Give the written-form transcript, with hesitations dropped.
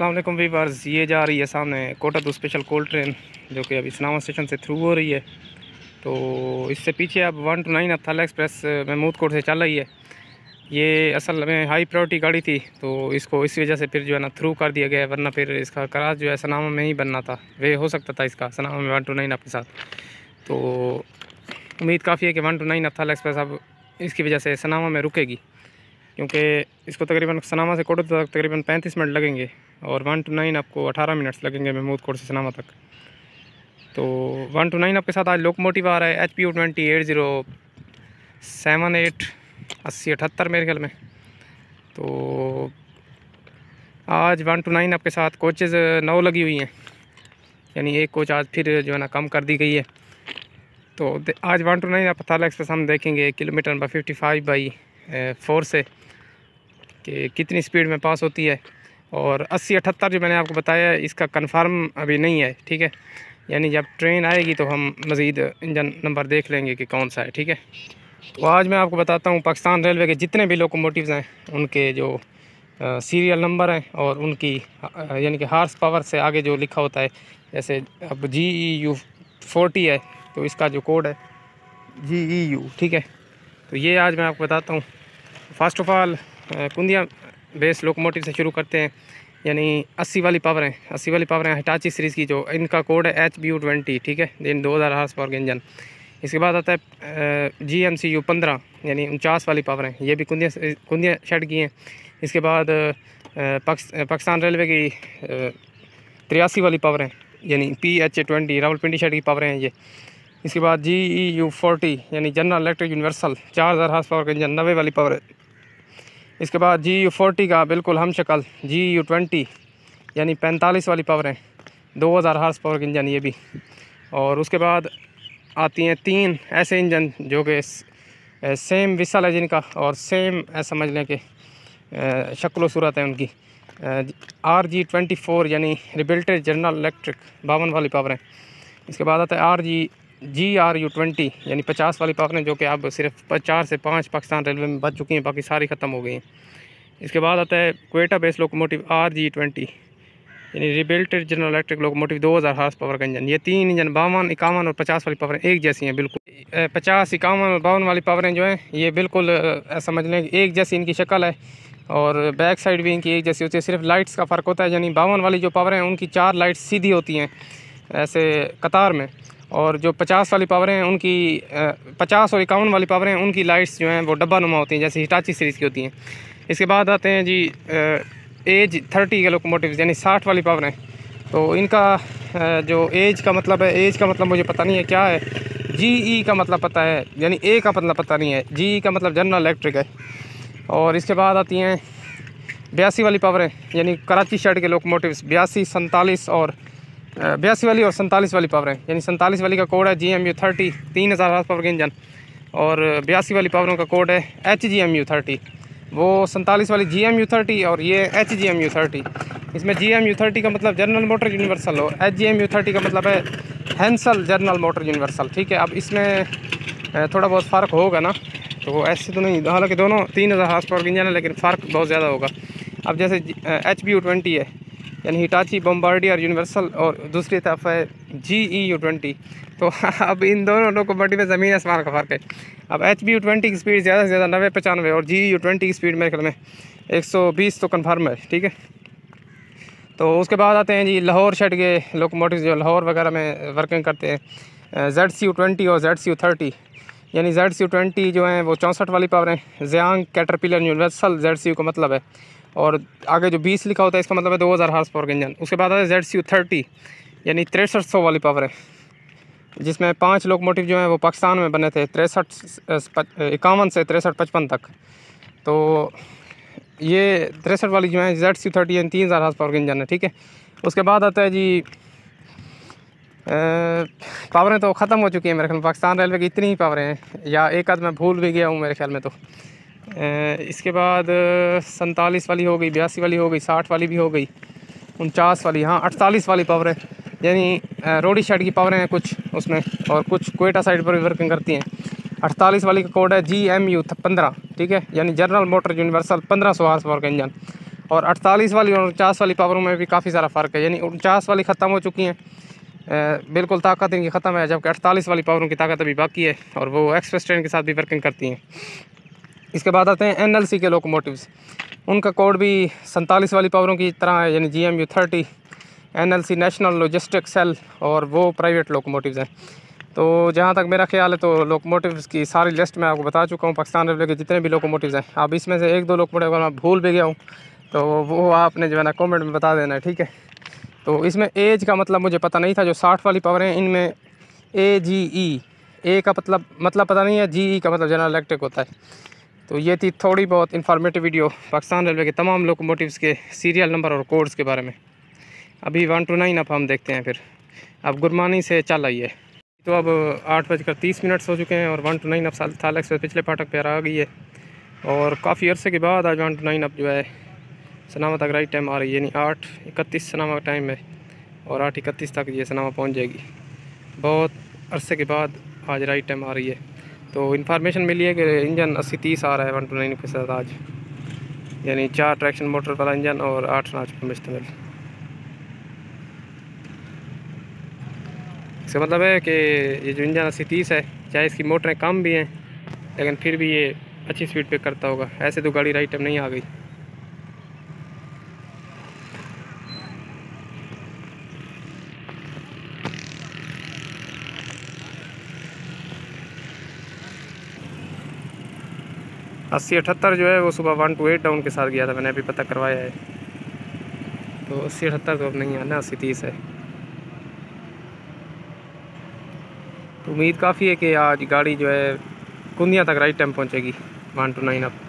अस्सलाम वालेकुम वीवर्स, ये जा रही है सामने Kota to special cold train जो कि अभी सनामा स्टेशन से थ्रू हो रही है। तो इससे पीछे अब 1 to 9 अब थाला एक्सप्रेस महमूद कोट से चल रही है। ये असल में हाई प्रायोरिटी गाड़ी थी, तो इसको इस वजह से फिर जो है ना थ्रू कर दिया गया है, वरना फिर इसका करार जो है सनामा में ही बनना था। वे हो सकता था इसका सनामा में 1 to 9 आपके साथ। तो उम्मीद काफ़ी है कि 1 to 9 अब थाला एक्सप्रेस अब इसकी वजह से सनामा में रुकेगी, क्योंकि इसको तकरीबन सनामा से कोटा तक तकरीबन 35 मिनट लगेंगे और 1 to 9 आपको 18 मिनट्स लगेंगे महमूद कोट से सनामा तक। तो 1 to 9 आपके साथ आज लोकोमोटिव आ रहा है HPU 208078 8078 मेरे ख्याल में। तो आज 1 to 9 आपके साथ कोचेज़ 9 लगी हुई हैं, यानी एक कोच आज फिर जो है ना कम कर दी गई है। तो आज 1 to 9 आप थाला एक्सप्रेस हम देखेंगे किलोमीटर नंबर 55/4 से कि कितनी स्पीड में पास होती है। और 8078 जो मैंने आपको बताया इसका कंफर्म अभी नहीं है, ठीक है। यानी जब ट्रेन आएगी तो हम मज़ीद इंजन नंबर देख लेंगे कि कौन सा है, ठीक है। तो आज मैं आपको बताता हूँ पाकिस्तान रेलवे के जितने भी लोकोमोटिव्स हैं उनके जो सीरियल नंबर हैं और उनकी यानी कि हार्स पावर से आगे जो लिखा होता है। जैसे अब GEU 40 है तो इसका जो कोड है GEU, ठीक है। तो ये आज मैं आपको बताता हूँ। First of all कुंदिया base locomotive से शुरू करते हैं, यानी 80 वाली पावर है। 80 वाली पावर है हिटाची सीरीज़ की, जो इनका कोड है HBU 20, ठीक है। दिन 2000 हार्स पावर के इंजन। इसके बाद आता है GMCU 15, यानी 49 वाली पावर है। ये भी कुंदिया शेड की हैं। इसके बाद पाकिस्तान रेलवे की 83 वाली पावर है, यानी PH20 रावलपिंडी शेड की पावर हैं ये। इसके बाद GEU 40, यानी general electric universal 4000 horse power का इंजन 90 वाली पावर है। इसके बाद GEU 40 का बिल्कुल हम शक्ल GEU 20, यानी 45 वाली पावर है 2000 हार्स पावर के इंजन ये भी। और उसके बाद आती हैं 3 ऐसे इंजन जो कि सेम विसल है जिनका, और सेम ऐसा समझ लें कि शक्ल सूरत है उनकी। RG24, यानी रिबिल्टेड जनरल इलेक्ट्रिक 52 वाली पावर है। इसके बाद आता है GRU 20, यानी 50 वाली पावर है, जो कि अब सिर्फ 4 से 5 पाकिस्तान रेलवे में बच चुकी हैं, बाकी सारी ख़त्म हो गई हैं। इसके बाद आता है क्वेटा बेस लोकोमोटिव RG20, यानी rebuilted general electric locomotive 2000 horse power का इंजन। ये 3 इंजन 52, 51 और 50 वाली पावर एक जैसी हैं बिल्कुल। 50, 51 और 52 वाली पावरें जो हैं ये बिल्कुल समझ लें कि एक जैसी इनकी शक्ल है, और बैक साइड भी इनकी एक जैसी होती है। सिर्फ लाइट्स का फ़र्क होता है, यानी 52 वाली जो पावर हैं उनकी 4 लाइट्स सीधी होती हैं ऐसे कतार में, और जो 50 वाली पावर हैं उनकी 50 और 51 वाली पावर हैं उनकी लाइट्स जो हैं वो डब्बा नुमा होती हैं, जैसे हिटाची सीरीज़ की होती हैं। इसके बाद आते हैं जी एज 30 के लोकोमोटिव, यानी 60 वाली पावर हैं। तो इनका जो एज का मतलब है, एज का मतलब मुझे पता नहीं है क्या है। GE का मतलब पता है, यानी A का मतलब पता नहीं है। GE का मतलब जनरल इलेक्ट्रिक है। और इसके बाद आती हैं 82 वाली पावर है, यानी कराची शेड के लोकोमोटिव्स 82, 47 और 82 वाली और 47 वाली पावर है। यानी 47 वाली का कोड है GMU 30 3000 हार्स पावर के इंजन, और 82 वाली पावरों का कोड है HGMU 30। वो 47 वाली GMU 30 और ये HGMU 30। इसमें GMU 30 का मतलब जनरल मोटर यूनिवर्सल और HGMU 30 का मतलब है हैंसल जनरल मोटर यूनिवर्सल, ठीक है। अब इसमें थोड़ा बहुत फ़र्क होगा ना, तो ऐसे तो नहीं, हालांकि दोनों 3000 हार्स पावर के इंजन है, लेकिन फ़र्क बहुत ज़्यादा होगा। अब जैसे HBU 20 है, यानी हिटाची बम्बार्डियर यूनिवर्सल, और दूसरी तरफ है GEU 20। तो अब इन दोनों लोकोमोटिव में ज़मीन आसमान का फ़र्क है। अब HBU 20 की स्पीड ज़्यादा से ज़्यादा 90-95 और GEU 20 की स्पीड मेरे ख्याल में 120 तो कन्फर्म है, ठीक है। तो उसके बाद आते हैं जी लाहौर शेड के लोकोमोटिव, जो लाहौर वगैरह में वर्किंग करते हैं। ZCU 20 और ZCU 30, यानी ZCU 20 जो हैं वो 64 वाली पावर हैं। ज़ियांग कैटरपिलर यूनिवर्सल ZCU का मतलब है, और आगे जो 20 लिखा होता है इसका मतलब है 2000 हार्स पावर का इंजन। उसके बाद आता है ZCU 30, यानी 6300 वाली पावर है, जिसमें 5 लोकोमोटिव जो हैं वो पाकिस्तान में बने थे 51 से 53-55 तक। तो ये 63 वाली जो है ZCU 30 यानी 3000 हार्स पावर का इंजन है, ठीक है। उसके बाद आता है जी पावरें तो ख़त्म हो चुकी हैं मेरे ख्याल में, पाकिस्तान रेलवे की इतनी ही पावरें हैं, या एक आध मैं भूल भी गया हूँ मेरे ख्याल में। तो इसके बाद 47 वाली हो गई, 82 वाली हो गई, 60 वाली भी हो गई, 49 वाली, हाँ 48 वाली पावर है, यानी रोडी शेड की पावरें हैं कुछ उसमें, और कुछ क्वेटा साइड पर भी वर्किंग करती हैं। 48 वाली का कोड है GMU 15, ठीक है, यानी general motor universal 1500 horse power का इंजन। और 48 वाली और 49 वाली पावरों में भी काफ़ी सारा फ़र्क है। यानी 49 वाली ख़त्म हो चुकी हैं, बिल्कुल ताकत इनकी ख़त्म है, जबकि 48 वाली पावरों की ताकत अभी बाकी है और वो एक्सप्रेस ट्रेन के साथ भी वर्किंग करती हैं। इसके बाद आते हैं NLC के लोकोमोटिव्स। उनका कोड भी 47 वाली पावरों की तरह है, यानी GMU 30, NLC national logistic cell, और वो प्राइवेट लोकोमोटिव्स हैं। तो जहाँ तक मेरा ख्याल है तो लोकोमोटिव्स की सारी लिस्ट मैं आपको बता चुका हूँ, पाकिस्तान रेलवे के जितने भी लोकोमोटिव्स हैं। अब इसमें से 1-2 लोकोमोटिव अगर मैं भूल भी गया हूँ तो वो आपने जो है ना कमेंट में बता देना है, ठीक है। तो इसमें एज का मतलब मुझे पता नहीं था। जो 60 वाली पावर हैं इनमें AGE, ए का मतलब पता नहीं है, GE का मतलब जनरल इलेक्ट्रिक होता है। तो ये थी थोड़ी बहुत इन्फॉर्मेटिव वीडियो पाकिस्तान रेलवे के तमाम लोकोमोटिव्स के सीरियल नंबर और कोड्स के बारे में। अभी 1 to 9 अब हम देखते हैं फिर। अब गुरमानी से चल आइए। तो अब 8:30 हो चुके हैं और 1 to 9 अब साल एक्सप्रेस पिछले फाटक पर आ गई है और काफ़ी अरसे के बाद आज 1 to 9 अब जो है सनामा तक राइट टाइम आ रही है। यानी 8:31 सनामा का टाइम है और 8:31 तक ये सनामा पहुंच जाएगी। बहुत अरसे के बाद आज राइट टाइम आ रही है। तो इन्फॉर्मेशन मिली है कि इंजन 80-30 आ रहा है 1 to 9 के साथ आज, यानी 4 ट्रैक्शन मोटर वाला इंजन और 8 नाच पर मुश्तमिल। इसका मतलब है कि ये जो इंजन 80-30 है, चाहे इसकी मोटरें कम भी हैं लेकिन फिर भी ये अच्छी स्पीड पे करता होगा। ऐसे तो गाड़ी राइट टाइम नहीं आ गई। अस्सी 78 जो है वो सुबह 1 to 8 डाउन के साथ गया था, मैंने अभी पता करवाया है। तो 80 78 तो अब नहीं है ना, 80-30 है। तो उम्मीद काफ़ी है कि आज गाड़ी जो है कुंदिया तक राइट टाइम पहुंचेगी 1 to 9 अब।